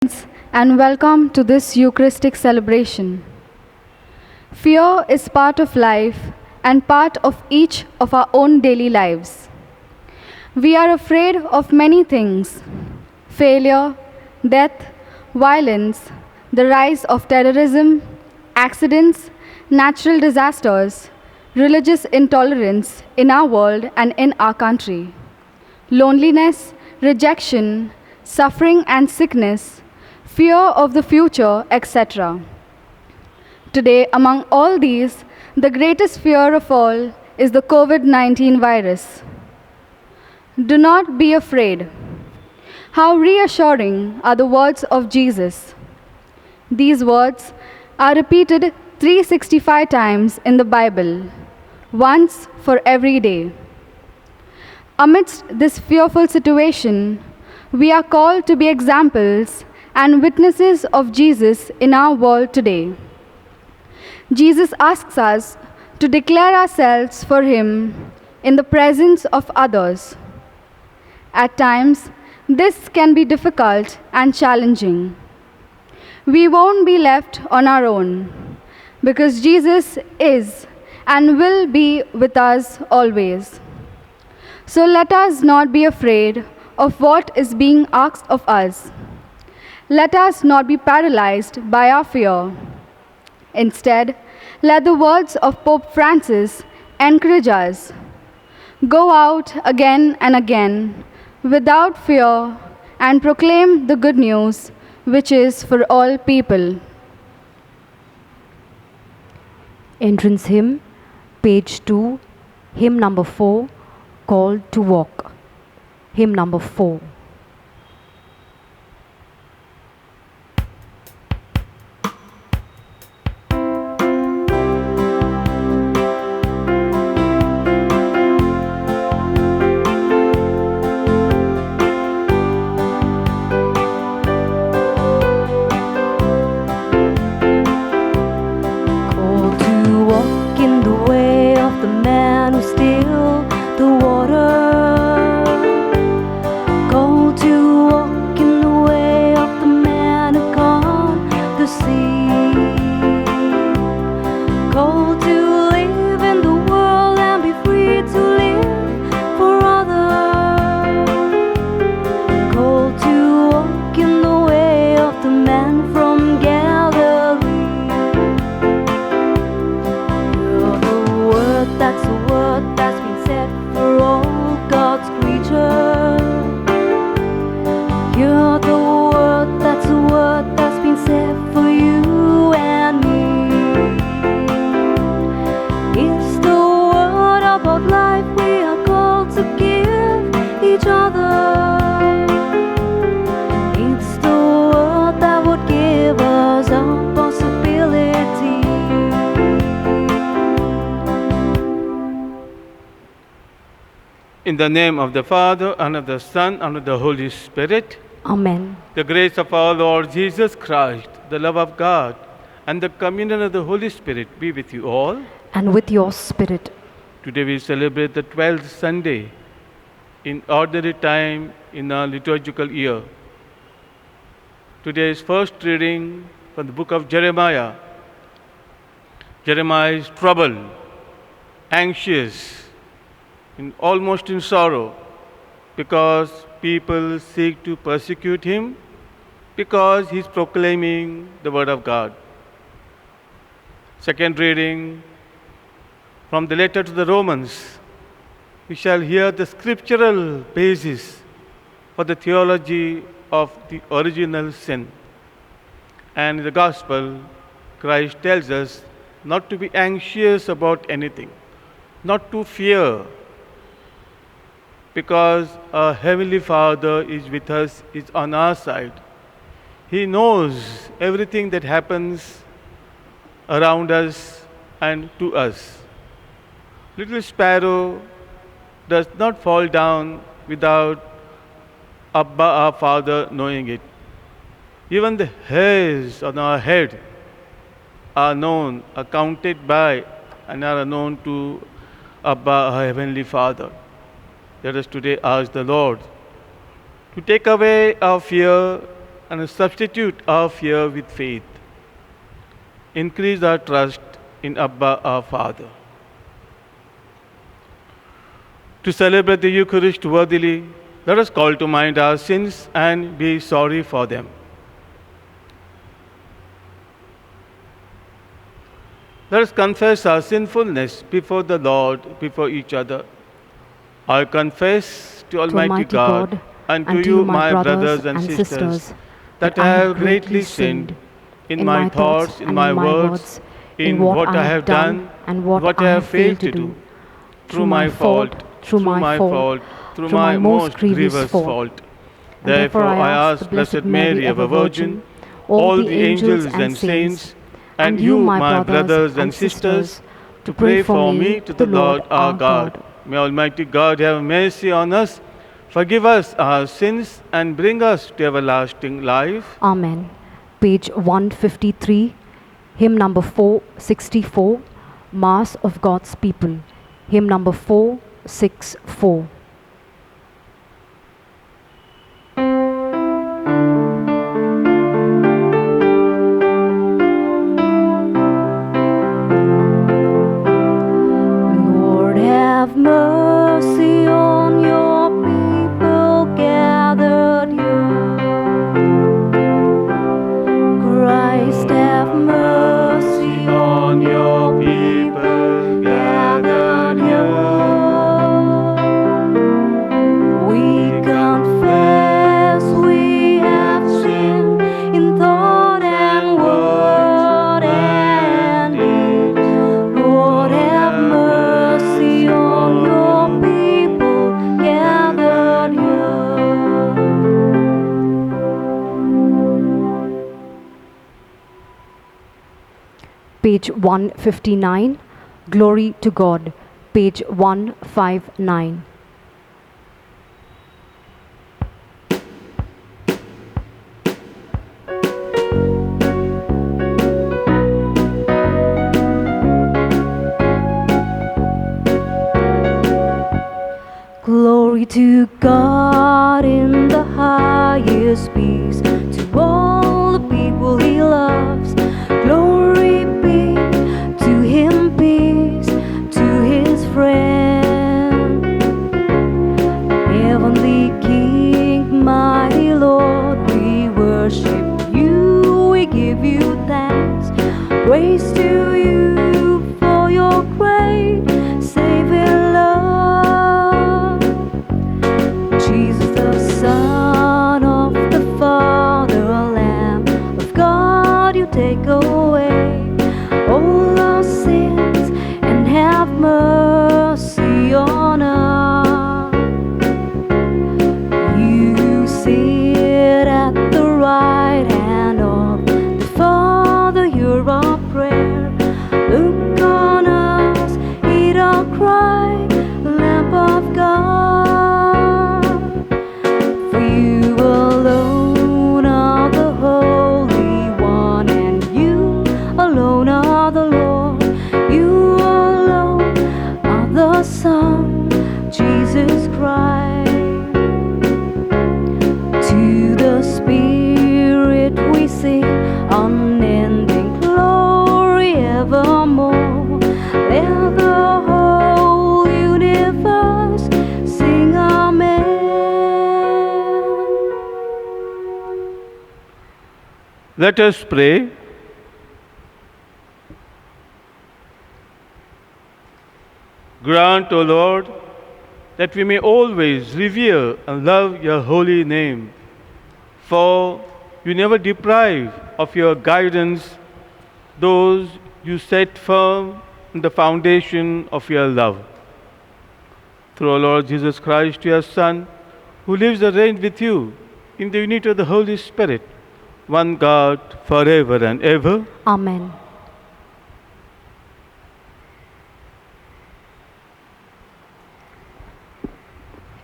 Friends, and welcome to this Eucharistic celebration. Fear is part of life and part of each of our own daily lives. We are afraid of many things: failure, death, violence, the rise of terrorism, accidents, natural disasters, religious intolerance in our world and in our country, loneliness, rejection, suffering and sickness, fear of the future, etc. Today, among all these, the greatest fear of all is the COVID 19 virus. Do not be afraid. How reassuring are the words of Jesus. These words are repeated 365 times in the Bible, once for every day. Amidst this fearful situation, we are called to be examples and witnesses of Jesus in our world today. Jesus asks us to declare ourselves for Him in the presence of others. At times, this can be difficult and challenging. We won't be left on our own because Jesus is and will be with us always. So let us not be afraid of what is being asked of us. Let us not be paralyzed by our fear. Instead, let the words of Pope Francis encourage us. Go out again and again without fear and proclaim the good news which is for all people. Entrance hymn, page 2, hymn number 4, Called to Walk. Hymn number 4. In the name of the Father, and of the Son, and of the Holy Spirit. Amen. The grace of our Lord Jesus Christ, the love of God, and the communion of the Holy Spirit be with you all. And with your spirit. Today we celebrate the 12th Sunday in ordinary time in our liturgical year. Today's first reading from the book of Jeremiah. Jeremiah is troubled, anxious, almost in sorrow, because people seek to persecute him, because he's proclaiming the word of God. Second reading from the letter to the Romans. We shall hear the scriptural basis for the theology of the original sin. And in the gospel, Christ tells us not to be anxious about anything, not to fear, because our Heavenly Father is with us, is on our side. He knows everything that happens around us and to us. Little sparrow does not fall down without Abba, our Father, knowing it. Even the hairs on our head are known, are counted by, and are known to Abba, our Heavenly Father. Let us today ask the Lord to take away our fear and substitute our fear with faith. Increase our trust in Abba, our Father. To celebrate the Eucharist worthily, let us call to mind our sins and be sorry for them. Let us confess our sinfulness before the Lord, before each other. I confess to Almighty God and to you, my brothers and sisters, that I have greatly sinned in my thoughts, in my words, in what I have done, and what I have failed to do, through my fault, through my most grievous fault. Therefore I ask Blessed Mary, ever Virgin, all the angels and saints, and you, my brothers and sisters, to pray for me to the Lord our God. May Almighty God have mercy on us, forgive us our sins, and bring us to everlasting life. Amen. Page 153, hymn number 464, Mass of God's People, hymn number 464. Lord, have mercy on your people gathered here. Christ, have mercy on your people gathered here. We confess we have sinned in thought and word and deed. Lord, have mercy on your people gathered here. Page 159, Glory to God, page 159. Glory to God in the highest peace, to all the people he loves. Glory be to him, peace to his friend. Heavenly King, mighty Lord, we worship you, we give you thanks. Praise to you for your great saving love. Jesus, the Son of the Father, Lamb of God, you take away all our sins and have mercy on us. You sit at the right hand of the Father, hear our prayer. Look on us, heed our cry, Lamb of God. For you alone are the Holy One, and you alone are the Lord. You alone are the Son, Jesus Christ. To the Spirit we sing unending glory evermore. Let the whole universe sing Amen. Let us pray. Grant, O Lord, that we may always revere and love your holy name, for you never deprive of your guidance those you set firm in the foundation of your love. Through our Lord Jesus Christ, your Son, who lives and reigns with you in the unity of the Holy Spirit, one God, forever and ever. Amen.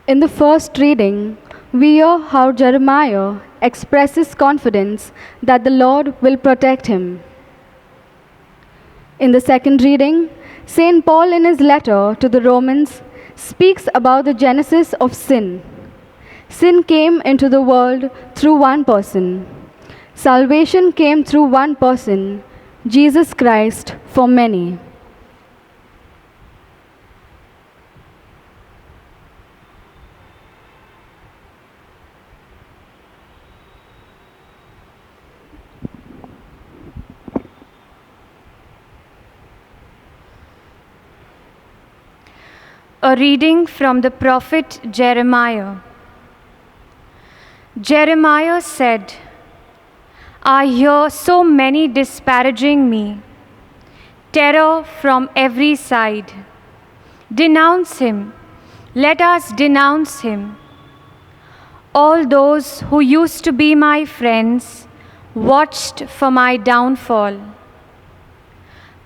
In the first reading, we hear how Jeremiah expresses confidence that the Lord will protect him. In the second reading, St. Paul, in his letter to the Romans, speaks about the genesis of sin. Sin came into the world through one person, Salvation came through one person, Jesus Christ, for many. A reading from the prophet Jeremiah. Jeremiah said, I hear so many disparaging me, terror from every side. Denounce him, let us denounce him. All those who used to be my friends watched for my downfall.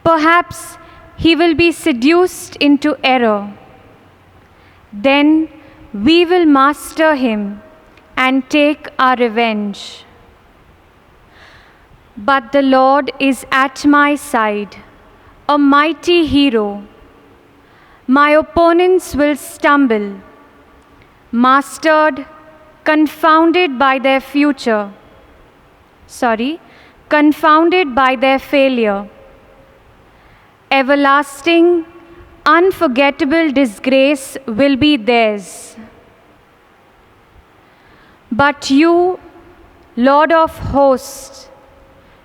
Perhaps he will be seduced into error. Then we will master him and take our revenge. But the Lord is at my side, a mighty hero. My opponents will stumble, mastered, confounded by their confounded by their failure. Everlasting, unforgettable disgrace will be theirs. But you, Lord of hosts,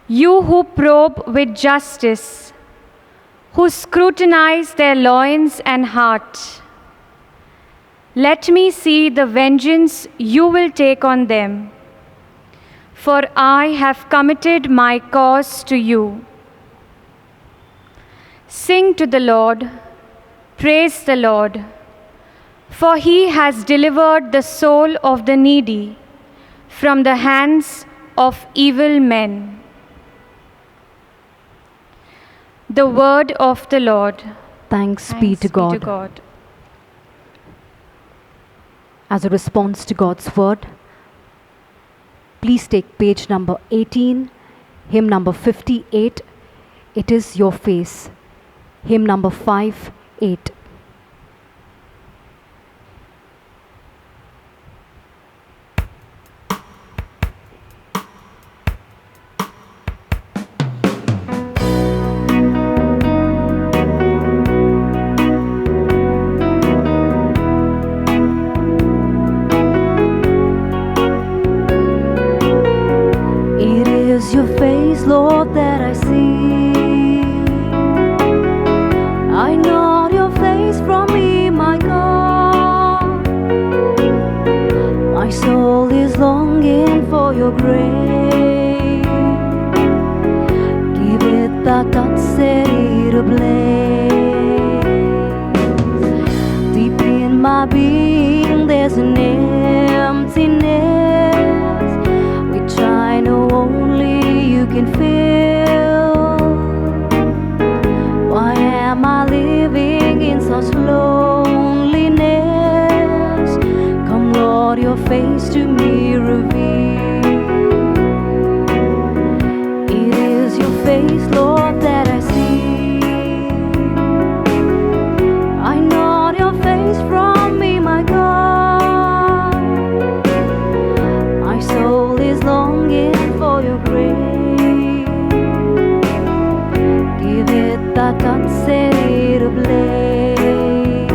you who probe with justice, who scrutinize their loins and heart, let me see the vengeance you will take on them, for I have committed my cause to you. Sing to the Lord, praise the Lord, for he has delivered the soul of the needy from the hands of evil men. The word of the Lord. Thanks be to God. As a response to God's word, please take page number 18, hymn number 58, It is Your Face, hymn number 5-8. Your face, Lord, that I see. I know your face from me, my God. My soul is longing for your grace. Give it that touch, set it ablaze. Deep in my being, there's an emptiness which I know only you can feel. Why am I living in such loneliness? Come, Lord, your face to me reveal. It is your face, Lord, that I see. I know your face from me, my God. My soul is longing for your grace. Give it that touch, set it ablaze.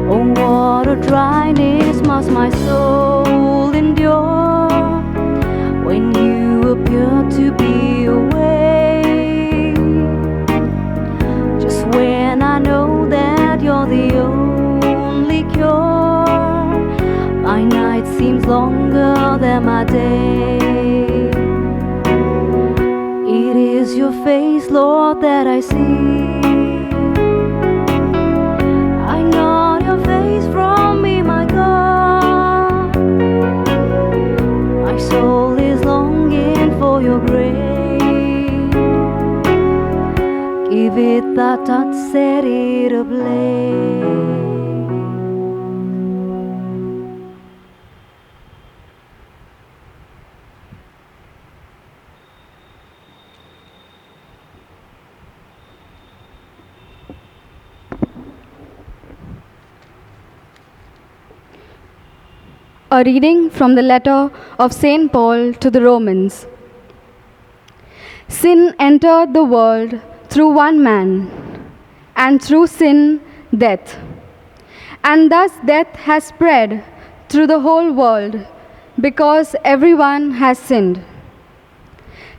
Oh, what a dryness must my soul endure when you appear to be away. Just when I know that you're the only cure, my night seems longer than my day. It is your face, Lord, that I see. I know your face from me, my God. My soul is longing for your grace. Give it that touch, set it ablaze. A reading from the letter of St. Paul to the Romans. Sin entered the world through one man, and through sin, death. And thus death has spread through the whole world because everyone has sinned.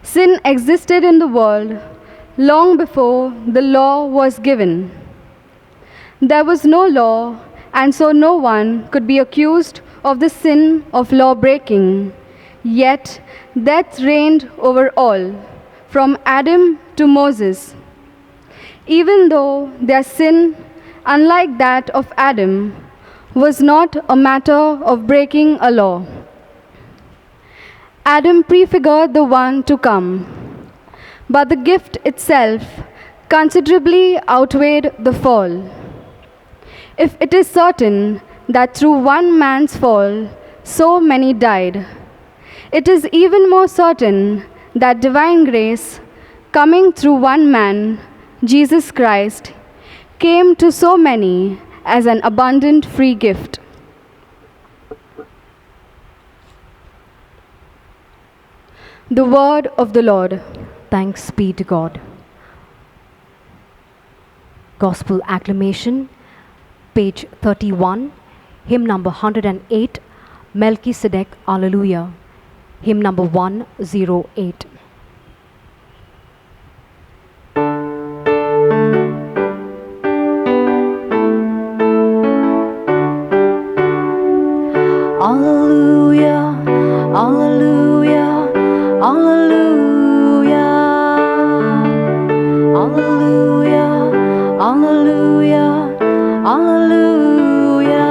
Sin existed in the world long before the law was given. There was no law, and so no one could be accused of the sin of law breaking. Yet death reigned over all, from Adam to Moses. Even though their sin, unlike that of Adam, was not a matter of breaking a law. Adam prefigured the one to come, but the gift itself considerably outweighed the fall. If it is certain that through one man's fall so many died, it is even more certain that divine grace, coming through one man, Jesus Christ, came to so many as an abundant free gift. The word of the Lord. Thanks be to God. Gospel acclamation, page 31, hymn number 108, Melchizedek, Alleluia, hymn number 108. Alleluia, alleluia, alleluia. Alleluia, alleluia, alleluia.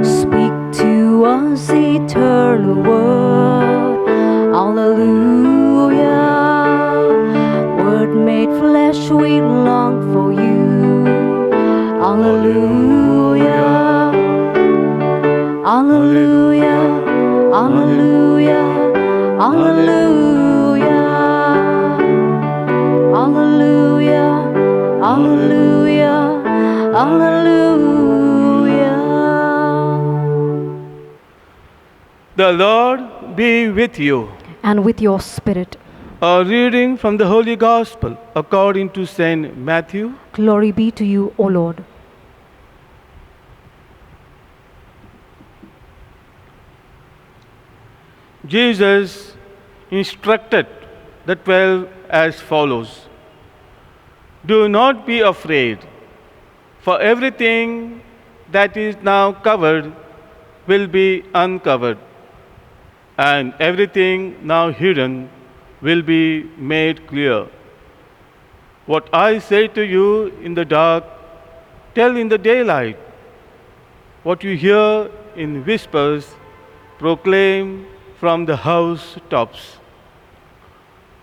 Speak to us, eternal word. Alleluia. Word made flesh, we long for you. Alleluia. Alleluia, alleluia, alleluia. Alleluia, alleluia, alleluia. The Lord be with you. And with your spirit. A reading from the Holy Gospel according to Saint Matthew. Glory be to you, O Lord. Jesus instructed the 12 as follows: Do not be afraid, for everything that is now covered will be uncovered, and everything now hidden will be made clear. What I say to you in the dark, tell in the daylight. What you hear in whispers, proclaim from the housetops.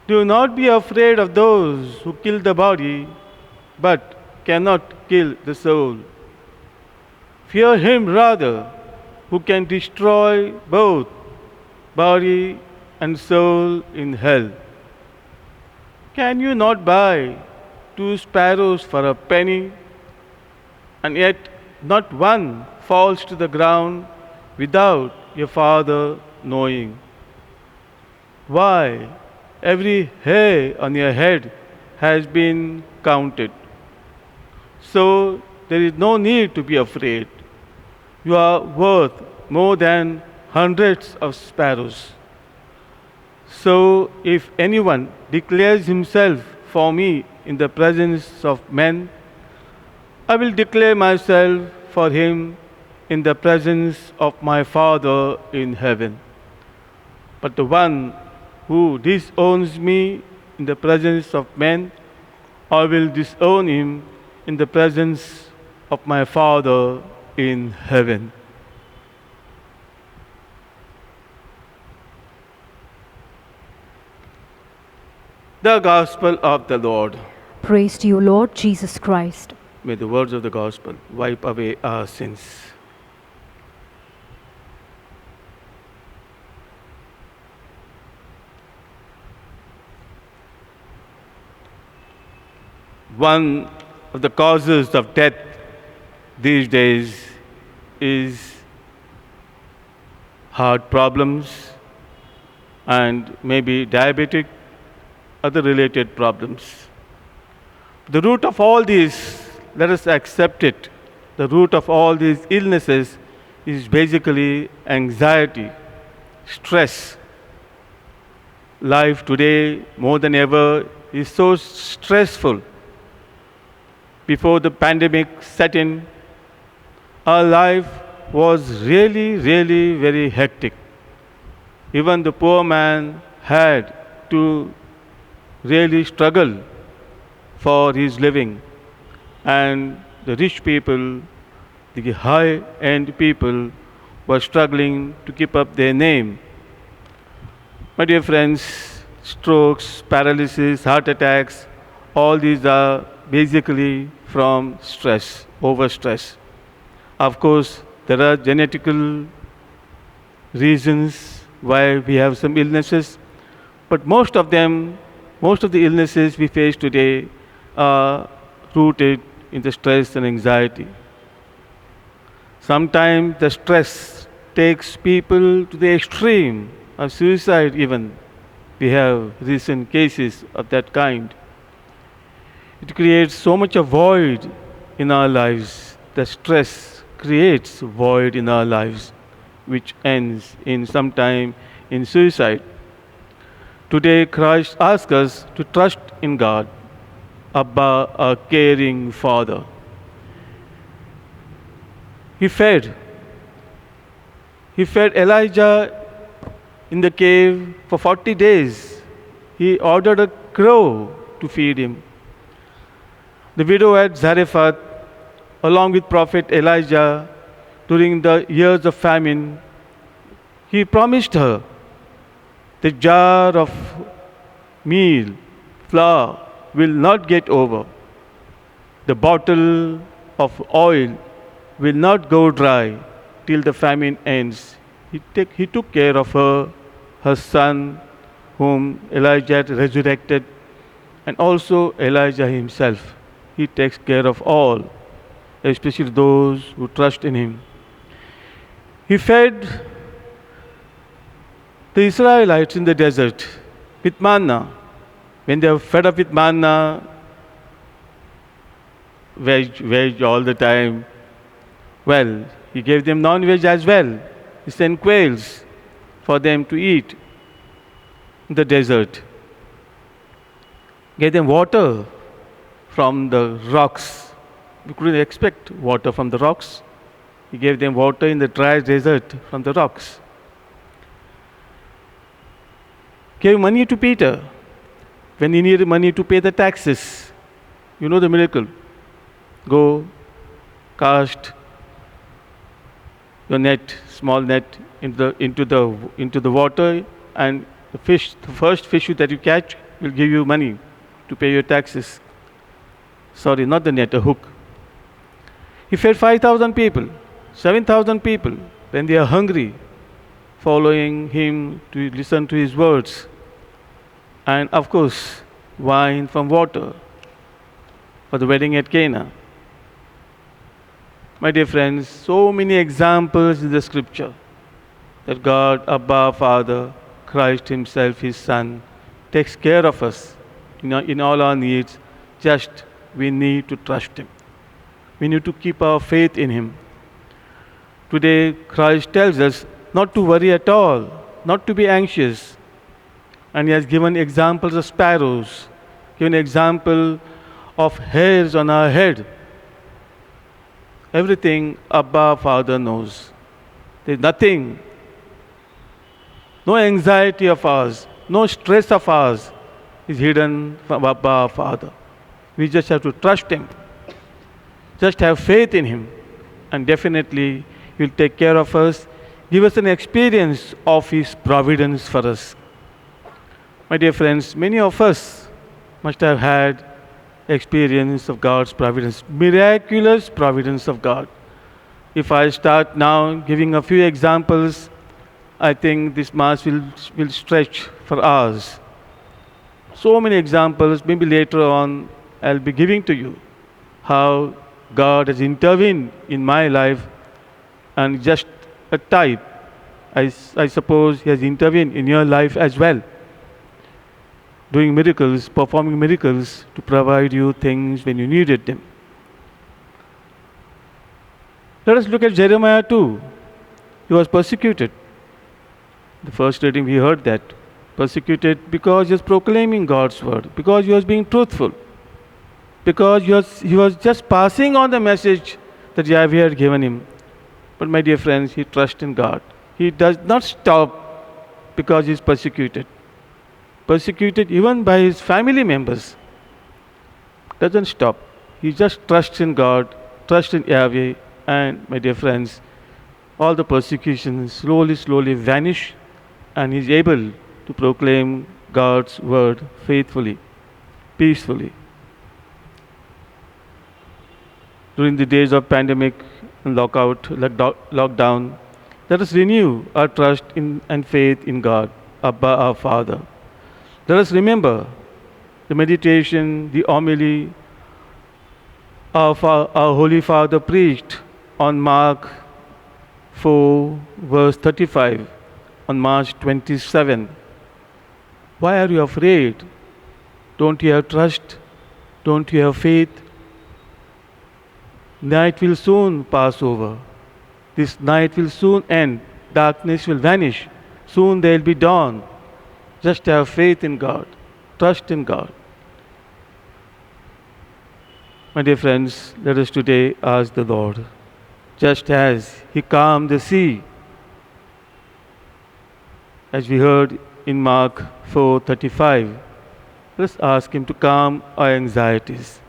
Do not be afraid of those who kill the body, but cannot kill the soul. Fear him rather who can destroy both body and soul in hell. Can you not buy 2 sparrows for a penny, and yet not one falls to the ground without your Father knowing? Why, every hair on your head has been counted. So there is no need to be afraid. You are worth more than hundreds of sparrows. So if anyone declares himself for me in the presence of men, I will declare myself for him in the presence of my Father in heaven. But the one who disowns me in the presence of men, I will disown him in the presence of my Father in heaven. The Gospel of the Lord. Praise to you, Lord Jesus Christ. May the words of the Gospel wipe away our sins. One of the causes of death these days is heart problems, and maybe diabetic, other related problems. The root of all these, let us accept it, the root of all these illnesses is basically anxiety, stress. Life today, more than ever, is so stressful. Before the pandemic set in, our life was really, really very hectic. Even the poor man had to really struggle for his living, and the rich people, the high-end people, were struggling to keep up their name. My dear friends, strokes, paralysis, heart attacks, all these are basically from stress, overstress. Of course, there are genetical reasons why we have some illnesses, but most of them, most of the illnesses we face today are rooted in the stress and anxiety. Sometimes the stress takes people to the extreme of suicide even. We have recent cases of that kind. It creates so much a void in our lives. The stress creates void in our lives, which ends in sometime in suicide. Today, Christ asks us to trust in God, Abba, a caring Father. He fed Elijah in the cave for 40 days. He ordered a crow to feed him. The widow at Zarephath, along with prophet Elijah, during the years of famine, he promised her the jar of meal, flour, will not get over. The bottle of oil will not go dry till the famine ends. He took care of her son, whom Elijah had resurrected, and also Elijah himself. He takes care of all, especially those who trust in him. He fed the Israelites in the desert with manna. When they were fed up with manna, veg all the time, well, he gave them non-veg as well. He sent quails for them to eat in the desert. Gave them water from the rocks. We couldn't expect water from the rocks. He gave them water in the dry desert from the rocks. Gave money to Peter when he needed money to pay the taxes. You know the miracle. Go, cast your net, small net, into the water, and the first fish that you catch will give you money to pay your taxes. Sorry, not the net, a hook. He fed 5,000 people, 7,000 people when they are hungry, following him to listen to his words. And of course, wine from water for the wedding at Cana. My dear friends, so many examples in the scripture that God, Abba, Father, Christ himself, his Son, takes care of us in all our needs. Just we need to trust him. We need to keep our faith in him. Today, Christ tells us not to worry at all, not to be anxious. And he has given examples of sparrows, given example of hairs on our head. Everything Abba Father knows. There's nothing, no anxiety of ours, no stress of ours is hidden from Abba Father. We just have to trust him. Just have faith in him, and definitely he will take care of us, give us an experience of his providence for us. My dear friends, many of us must have had experience of God's providence, miraculous providence of God. If I start now giving a few examples, I think this mass will stretch for hours. So many examples, maybe later on I'll be giving to you how God has intervened in my life, and just a type I suppose He has intervened in your life as well, doing miracles, performing miracles to provide you things when you needed them. Let us look at Jeremiah too. He was persecuted. The first reading we heard that. Persecuted because he was proclaiming God's word, because he was being truthful, because he was just passing on the message that Yahweh had given him. But my dear friends, he trusts in God. He does not stop because he is persecuted. Persecuted even by his family members. Doesn't stop. He just trusts in God, trusts in Yahweh, and my dear friends, all the persecutions slowly vanish, and he is able to proclaim God's word faithfully, peacefully. During the days of pandemic and lockdown, let us renew our trust in and faith in God, Abba, our Father. Let us remember the meditation, the homily our Holy Father preached on Mark 4, verse 35, on March 27. Why are you afraid? Don't you have trust? Don't you have faith? Night will soon pass over. This night will soon end. Darkness will vanish. Soon there will be dawn. Just have faith in God. Trust in God. My dear friends, let us today ask the Lord, just as He calmed the sea, as we heard in Mark 4:35, let us ask Him to calm our anxieties,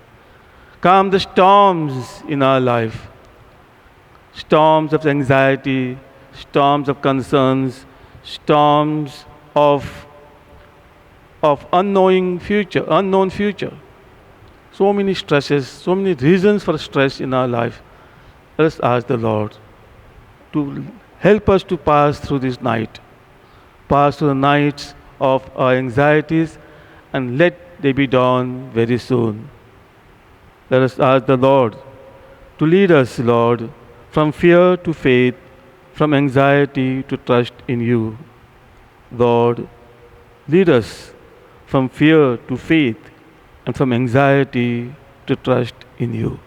calm the storms in our life, storms of anxiety, storms of concerns, storms of unknown future. So many stresses, so many reasons for stress in our life. Let us ask the Lord to help us to pass through this night, pass through the nights of our anxieties, and let they be dawn very soon. Let us ask the Lord to lead us, Lord, from fear to faith, from anxiety to trust in you. Lord, lead us from fear to faith and from anxiety to trust in you.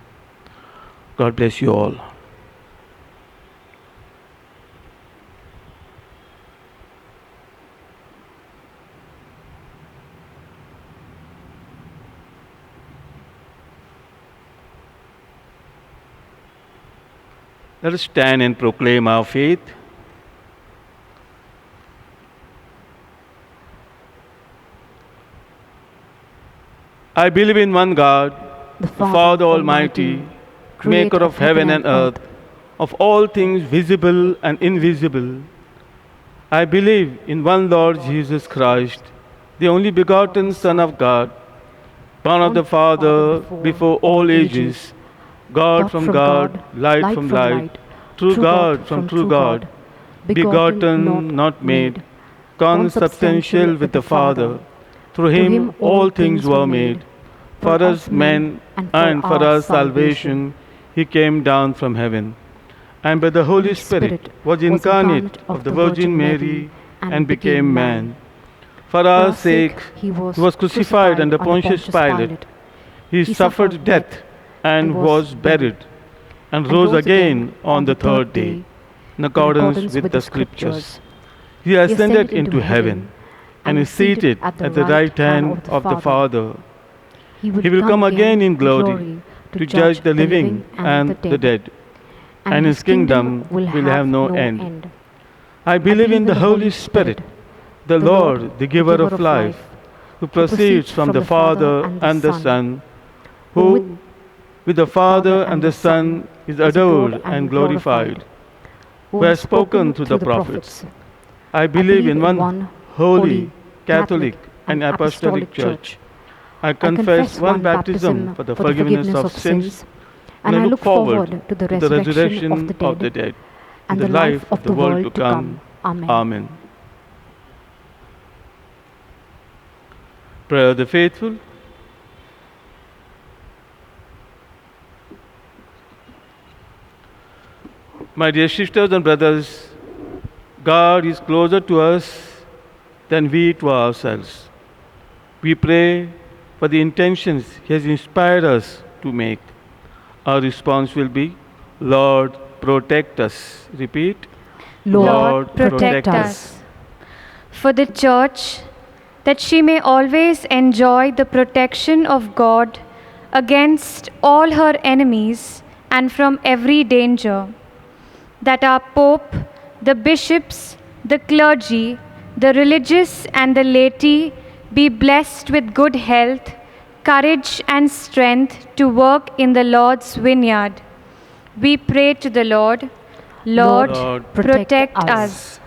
God bless you all. Let us stand and proclaim our faith. I believe in one God, the Father Almighty, maker of heaven and earth, of all things visible and invisible. I believe in one Lord Jesus Christ, the only begotten Son of God, born of the Father before all ages, God from God, light from light, true God from true God, begotten, not made, consubstantial with the Father. Through Him all things were made. For us men and for our salvation, He came down from heaven, and by the Holy Spirit was incarnate of the Virgin Mary and became man. For our sake, He was crucified under Pontius Pilate. He suffered death and was buried, and rose again on the third day, in accordance with the Scriptures. He ascended into heaven and is seated at the right hand of the Father. He will come again in glory to judge the living and the dead, and His kingdom will have no end. I believe in the Holy Spirit, the Lord, the giver of life, who proceeds from the Father and the Son, who with the Father and the Son is adored and glorified, who has spoken through the prophets. I believe in one holy, Catholic, and Apostolic Church. I confess one baptism for the forgiveness of sins, and I look forward to the resurrection of the dead and the life of the world to come. Amen. Prayer of the Faithful. My dear sisters and brothers, God is closer to us than we to ourselves. We pray for the intentions He has inspired us to make. Our response will be, Lord, protect us. Repeat. Lord, protect us. For the Church, that she may always enjoy the protection of God against all her enemies and from every danger. That our Pope, the bishops, the clergy, the religious and the laity be blessed with good health, courage and strength to work in the Lord's vineyard. We pray to the Lord, Lord, Lord, protect us.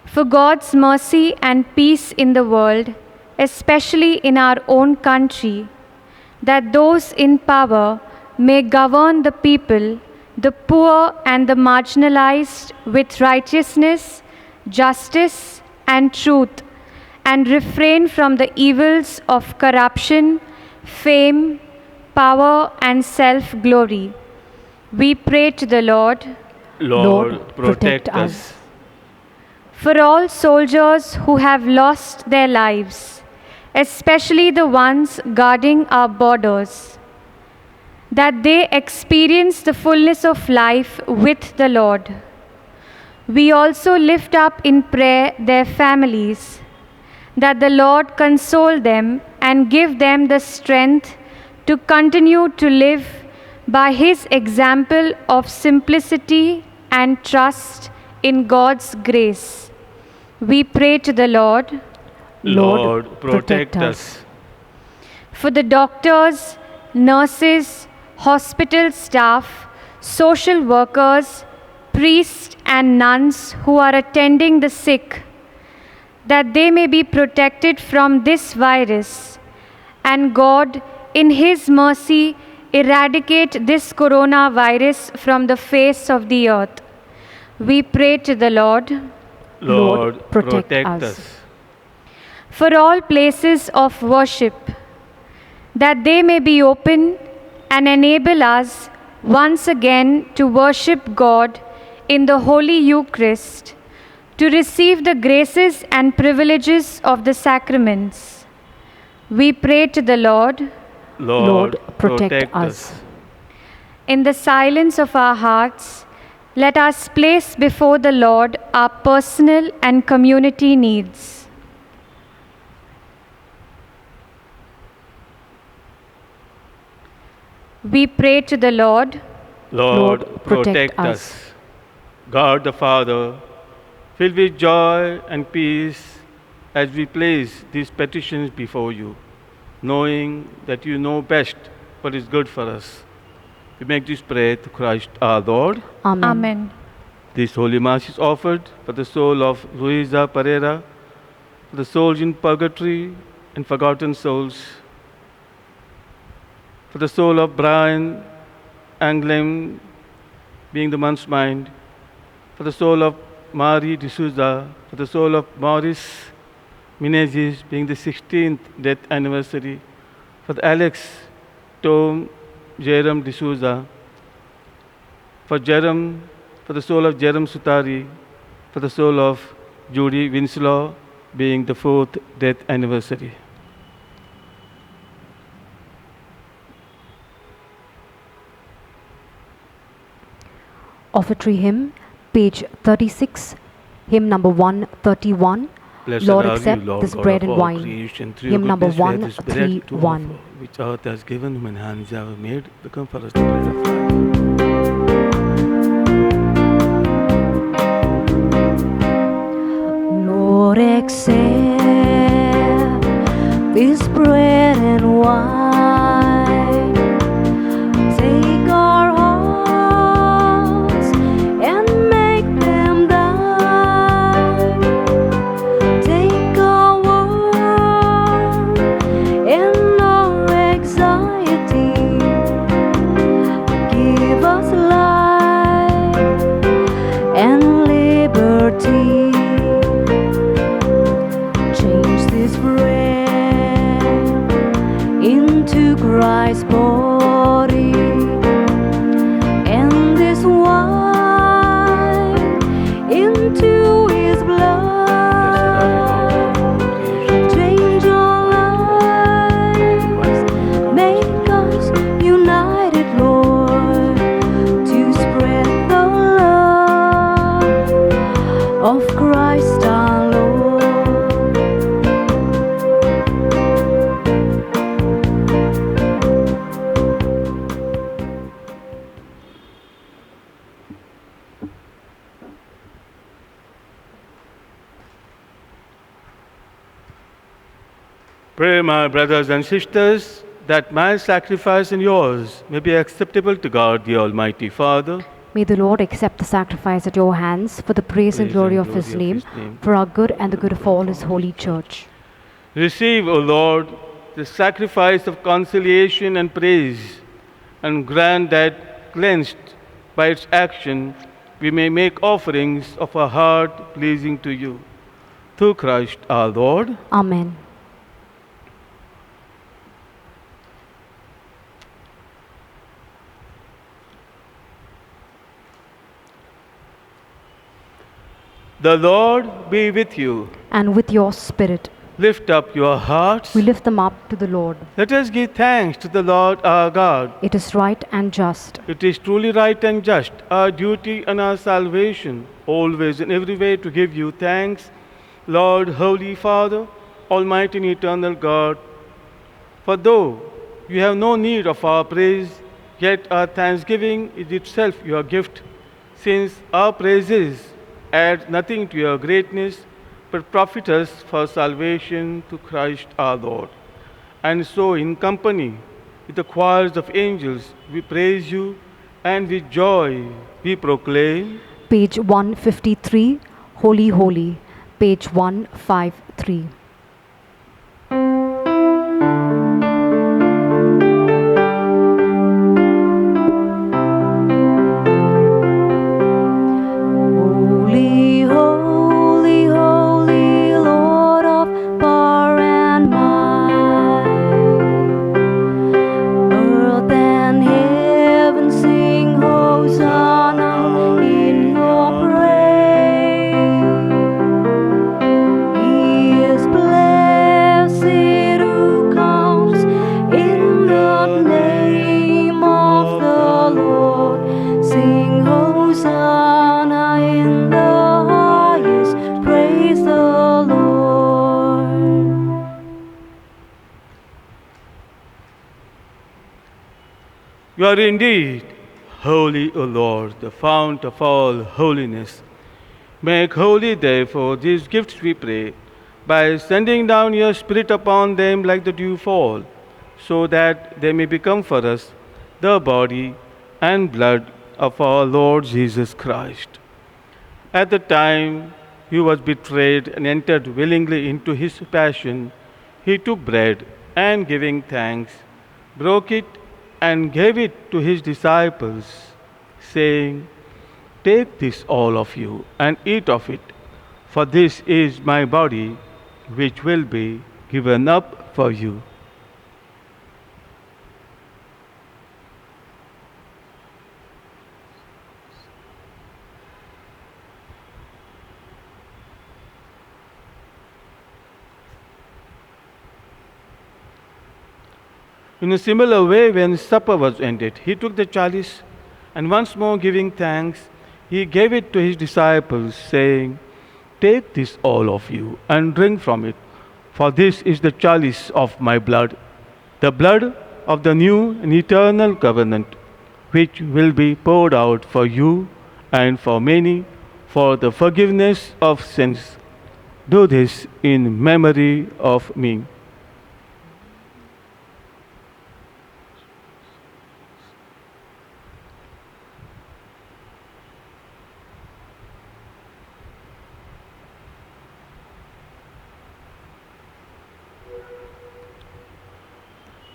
For God's mercy and peace in the world, especially in our own country, that those in power may govern the people, the poor and the marginalized with righteousness, justice and truth, and refrain from the evils of corruption, fame, power and self-glory. We pray to the Lord, Lord, protect us. for all soldiers who have lost their lives, especially the ones guarding our borders, that they experience the fullness of life with the Lord. We also lift up in prayer their families, that the Lord console them and give them the strength to continue to live by His example of simplicity and trust in God's grace. We pray to the Lord, Lord, protect us. for the doctors, nurses, hospital staff, social workers, priests and nuns who are attending the sick, that they may be protected from this virus, and God, in His mercy, eradicate this coronavirus from the face of the earth. We pray to the Lord, Lord, protect protect us. us. for all places of worship, that they may be open and enable us once again to worship God in the Holy Eucharist, to receive the graces and privileges of the sacraments. We pray to the Lord, Lord, protect us. in the silence of our hearts, let us place before the Lord our personal and community needs. We pray to the Lord, Lord, protect protect us. us. God the Father, filled with joy and peace as we place these petitions before you, knowing that you know best what is good for us. We make this prayer to Christ our Lord. Amen. Amen. This Holy Mass is offered for the soul of Luisa Pereira, for the souls in purgatory and forgotten souls, for the soul of Brian Anglem, being the month's mind, for the soul of Marie D'Souza, for the soul of Maurice Menezes, being the 16th death anniversary, for the Alex Tom Jerome D'Souza, for Jerome, for the soul of Jerome Sutari, for the soul of Judy Winslow, being the 4th death anniversary. Offertory hymn, page 36, hymn number 131. Blessed Lord, are accept you, Lord this God bread of and all wine. creation. Through Hymn your number goodness, we have this bread to 131. offer, which earth has given, human hands have made, become for us the bread of life. Lord, accept this bread and wine. Take our hearts and make them thine. Take our world and our anxiety. Give us life and liberty. Change this bread into Christ's body, and this wine into Pray, my brothers and sisters, that my sacrifice and yours may be acceptable to God, the Almighty Father. May the Lord accept the sacrifice at your hands for the praise and glory of His name, for our good and the good of all His holy church. Receive, O Lord, the sacrifice of conciliation and praise, and grant that, cleansed by its action, we may make offerings of our heart pleasing to you. Through Christ our Lord. Amen. The Lord be with you. And with your spirit, Lift up your hearts. we lift them up to the Lord. Let us give thanks to the Lord our God. It is right and just. It is truly right and just, our duty and our salvation, always in every way to give you thanks, Lord, Holy Father, Almighty and eternal God. For though you have no need of our praise, yet our thanksgiving is itself your gift, since our praises add nothing to your greatness, but profit us for salvation through Christ our Lord. And so, in company with the choirs of angels, we praise you, and with joy we proclaim, Page 153, Holy, Holy. Page 153. Holy, holy, holy, Lord of power and might. Earth and heaven sing Hosanna in your praise. He is blessed who comes in the name of the Lord. Sing Hosanna in the highest. Praise the Lord. You are indeed holy, O Lord, the fount of all holiness. Make holy, therefore, these gifts, we pray, by sending down your Spirit upon them like the dew fall, so that they may become for us the body and blood of our Lord Jesus Christ. At the time he was betrayed and entered willingly into his passion, he took bread and, giving thanks, broke it and gave it to his disciples, saying, Take this, all of you, and eat of it, for this is my body, which will be given up for you. In a similar way, when supper was ended, he took the chalice, and once more giving thanks, he gave it to his disciples, saying, Take this, all of you, and drink from it, for this is the chalice of my blood, the blood of the new and eternal covenant, which will be poured out for you and for many for the forgiveness of sins. Do this in memory of me.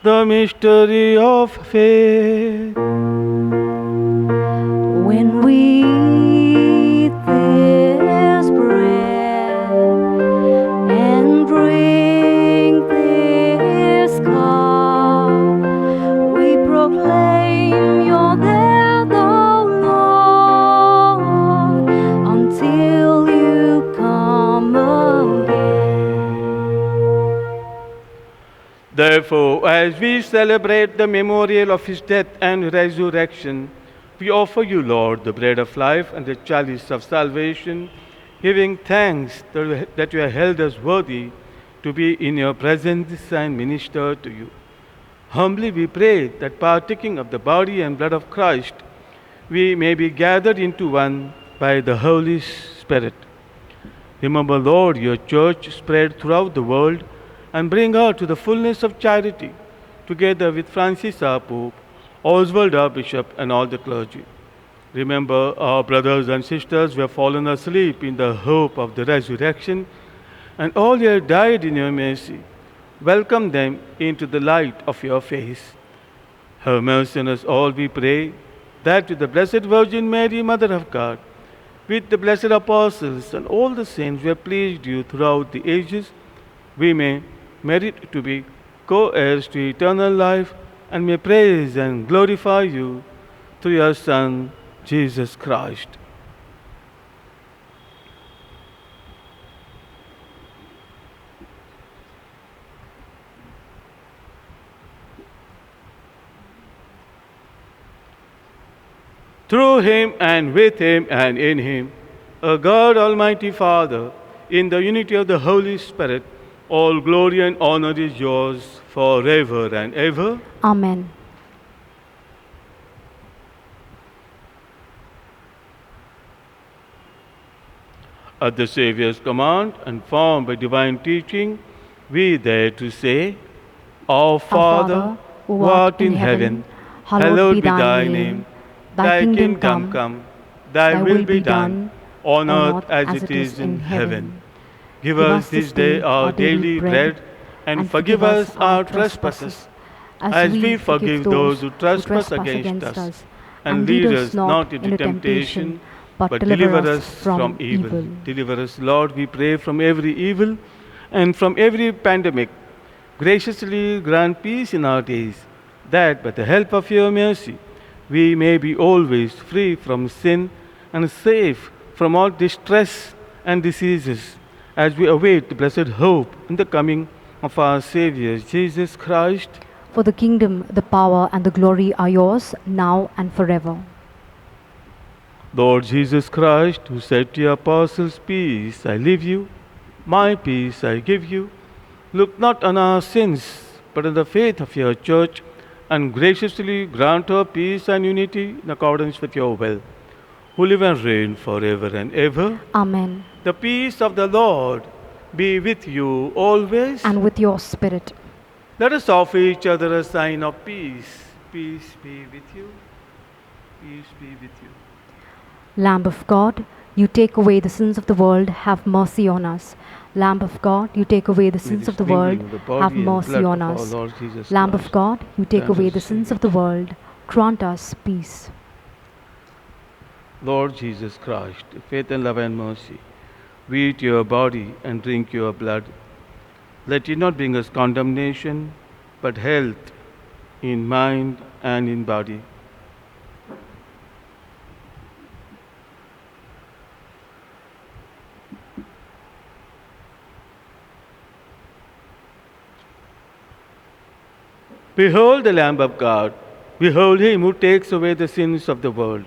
The mystery of faith. When we eat this bread and drink this cup, we proclaim your death, O Lord, until you come again. Therefore, as we celebrate the memorial of his death and resurrection, we offer you, Lord, the bread of life and the chalice of salvation, giving thanks that you have held us worthy to be in your presence and minister to you. Humbly we pray that, partaking of the body and blood of Christ, we may be gathered into one by the Holy Spirit. Remember, Lord, your church spread throughout the world, and bring her to the fullness of charity, together with Francis our Pope, Oswald our Bishop, and all the clergy. Remember our brothers and sisters who have fallen asleep in the hope of the resurrection, and all who have died in your mercy. Welcome them into the light of your face. Have mercy on us all, we pray, that with the Blessed Virgin Mary, Mother of God, with the blessed apostles and all the saints who have pleased you throughout the ages, we may merit to be co-heirs to eternal life and may praise and glorify you through your Son, Jesus Christ. Through him and with him and in him, O God Almighty Father, in the unity of the Holy Spirit, all glory and honor is yours forever and ever. Amen. At the Saviour's command and formed by divine teaching, we dare to say, Our Father, who art in heaven, hallowed be thy name. Thy kingdom come, thy will be done, on earth as it is in heaven. Give us this day our daily bread, and forgive us our trespasses, as we forgive those who trespass against us. And lead us not into temptation, but deliver us from evil. Deliver us, Lord, we pray, from every evil and from every pandemic. Graciously grant peace in our days, that by the help of your mercy, we may be always free from sin and safe from all distress and diseases, as we await the blessed hope in the coming of our Savior, Jesus Christ. For the kingdom, the power, and the glory are yours, now and forever. Lord Jesus Christ, who said to your apostles, Peace I leave you, my peace I give you, look not on our sins, but on the faith of your church, and graciously grant her peace and unity in accordance with your will, who live and reign forever and ever. Amen. The peace of the Lord be with you always. And with your spirit. Let us offer each other a sign of peace. Peace be with you. Peace be with you. Lamb of God, you take away the sins of the world, have mercy on us. Lamb of God, you take away the sins of the world, have mercy on us. Lamb of God, you take away the sins of the world, grant us peace. Lord Jesus Christ, faith and love and mercy, we eat your body and drink your blood. Let it not bring us condemnation, but health in mind and in body. Behold the Lamb of God. Behold him who takes away the sins of the world.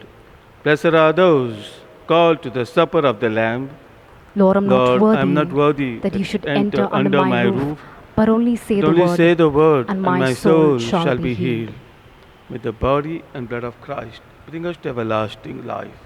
Blessed are those called to the supper of the Lamb. Lord, I am not worthy that you should enter under my roof, but only say the word, and my soul shall be healed. With the body and blood of Christ, bring us to everlasting life.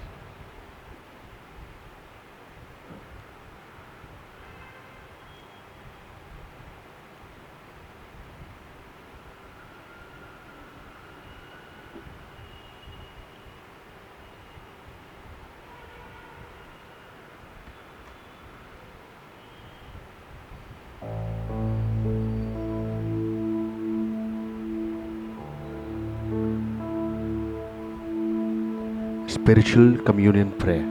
Spiritual Communion Prayer.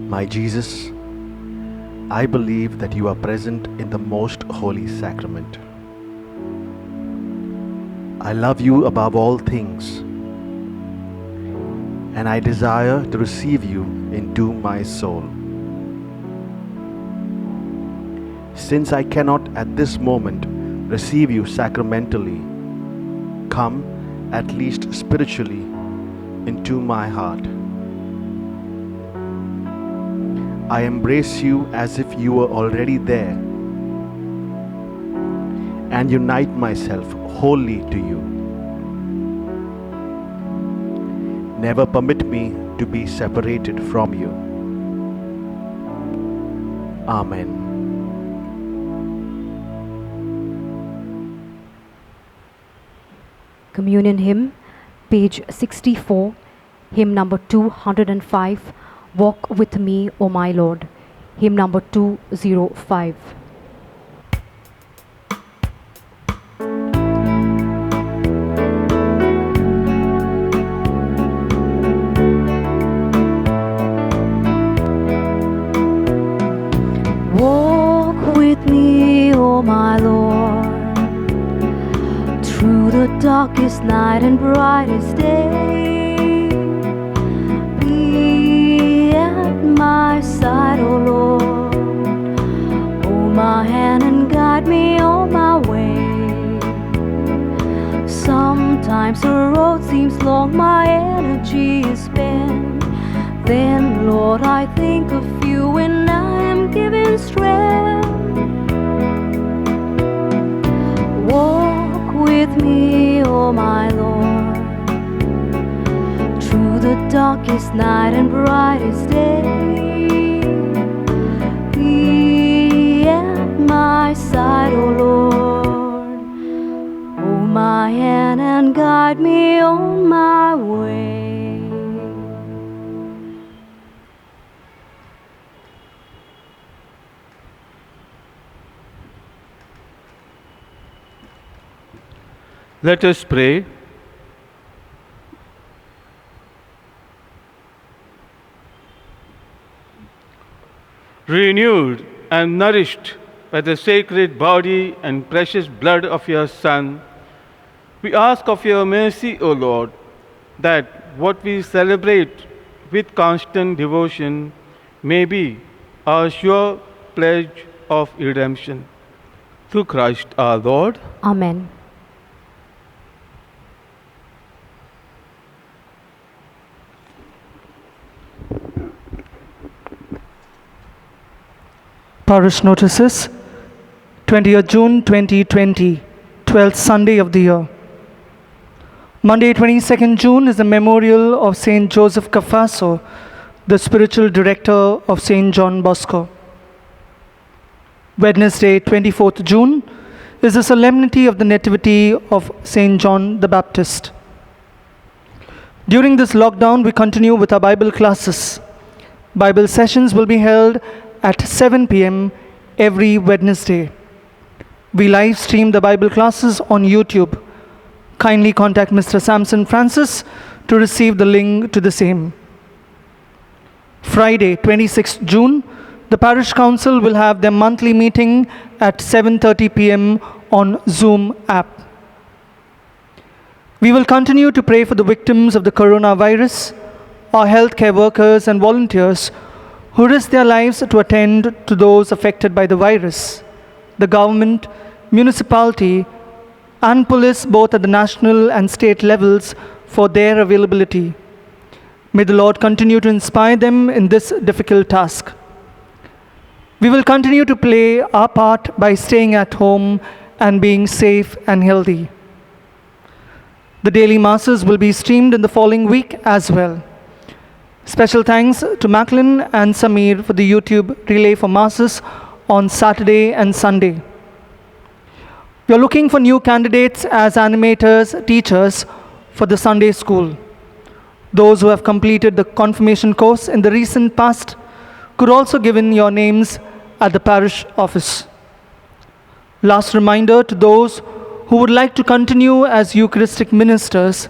My Jesus, I believe that you are present in the most holy sacrament. I love you above all things, and I desire to receive you into my soul. Since I cannot at this moment receive you sacramentally, come at least spiritually into my heart. I embrace you as if you were already there and unite myself wholly to you. Never permit me to be separated from you. Amen. Communion hymn, page 64, hymn number 205, Walk with Me, O my Lord, hymn number 205. Walk with me, O my Lord, through the darkest night and brightest day. Be at my side, O Lord, hold my hand and guide me on my way. Sometimes the road seems long, my energy is spent. Then, Lord, I think of you and I am given strength. Walk with me, oh my Lord, through the darkest night and brightest day. Be at my side, oh Lord, hold my hand and guide me on my way. Let us pray. Renewed and nourished by the sacred body and precious blood of your Son, we ask of your mercy, O Lord, that what we celebrate with constant devotion may be our sure pledge of redemption. Through Christ our Lord. Amen. Parish notices, 20th June 2020, 12th Sunday of the year. Monday 22nd June is the memorial of Saint Joseph Cafasso, the spiritual director of Saint John Bosco. Wednesday 24th June is the solemnity of the Nativity of Saint John the Baptist. During this lockdown, we continue with our Bible classes. Bible sessions will be held at 7 p.m. every Wednesday. We live stream the Bible classes on YouTube. Kindly contact Mr. Samson Francis to receive the link to the same. Friday, 26th June, the Parish Council will have their monthly meeting at 7:30 p.m. on Zoom app. We will continue to pray for the victims of the coronavirus, our healthcare workers and volunteers who risk their lives to attend to those affected by the virus, the government, municipality, and police both at the national and state levels for their availability. May the Lord continue to inspire them in this difficult task. We will continue to play our part by staying at home and being safe and healthy. The daily masses will be streamed in the following week as well. Special thanks to Macklin and Samir for the YouTube relay for masses on Saturday and Sunday. We are looking for new candidates as animators, teachers for the Sunday school. Those who have completed the confirmation course in the recent past could also give in your names at the parish office. Last reminder to those who would like to continue as Eucharistic ministers,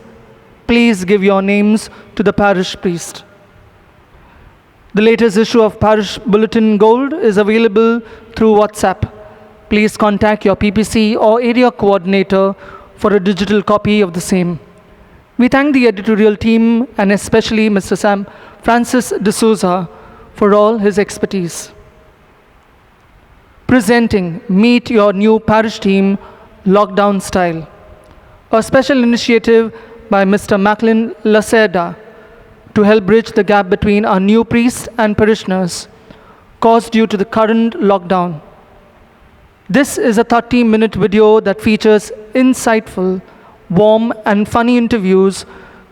please give your names to the parish priest. The latest issue of Parish Bulletin Gold is available through WhatsApp. Please contact your PPC or area coordinator for a digital copy of the same. We thank the editorial team and especially Mr. Sam Francis D'Souza for all his expertise. Presenting Meet Your New Parish Team Lockdown Style, a special initiative by Mr. Macklin Lacerda to help bridge the gap between our new priests and parishioners caused due to the current lockdown. This is a 30-minute video that features insightful, warm and funny interviews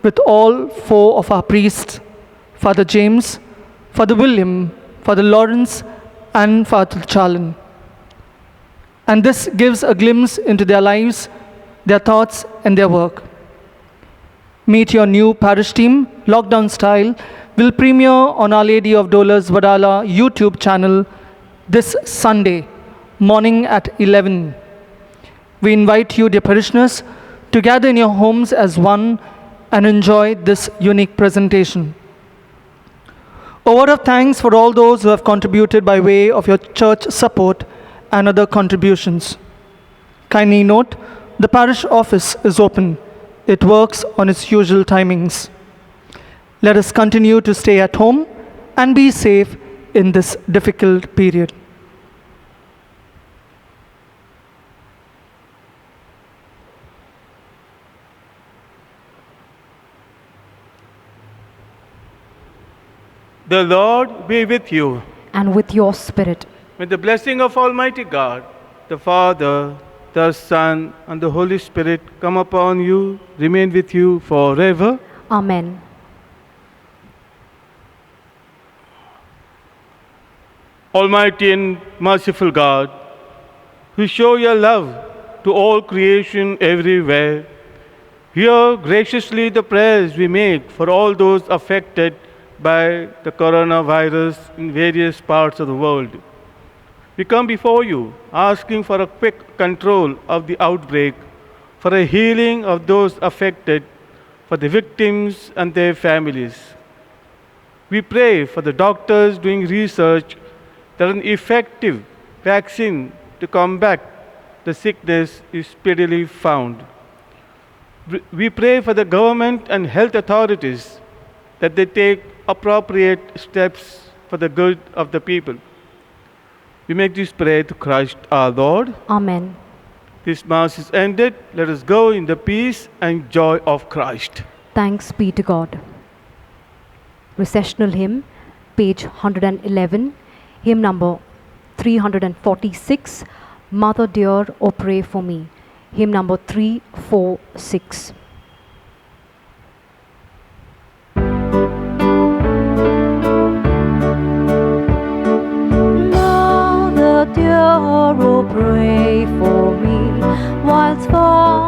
with all four of our priests, Father James, Father William, Father Lawrence and Father Charlin. And this gives a glimpse into their lives, their thoughts and their work. Meet your new parish team, lockdown style, will premiere on Our Lady of Dola's Vadala YouTube channel this Sunday morning at 11. We invite you, dear parishioners, to gather in your homes as one and enjoy this unique presentation. A word of thanks for all those who have contributed by way of your church support and other contributions. Kindly note, the parish office is open. It works on its usual timings. Let us continue to stay at home and be safe in this difficult period. The Lord be with you. And with your spirit. May the blessing of Almighty God, the Father, the Son, and the Holy Spirit come upon you, remain with you forever. Amen. Almighty and merciful God, who show your love to all creation everywhere, hear graciously the prayers we make for all those affected by the coronavirus in various parts of the world. We come before you asking for a quick control of the outbreak, for a healing of those affected, for the victims and their families. We pray for the doctors doing research that an effective vaccine to combat the sickness is speedily found. We pray for the government and health authorities that they take appropriate steps for the good of the people. We make this prayer to Christ our Lord. Amen. This Mass is ended. Let us go in the peace and joy of Christ. Thanks be to God. Recessional hymn, page 111, hymn number 346, Mother Dear, O Pray for Me, hymn number 346. Mother dear, oh pray for me, whilst far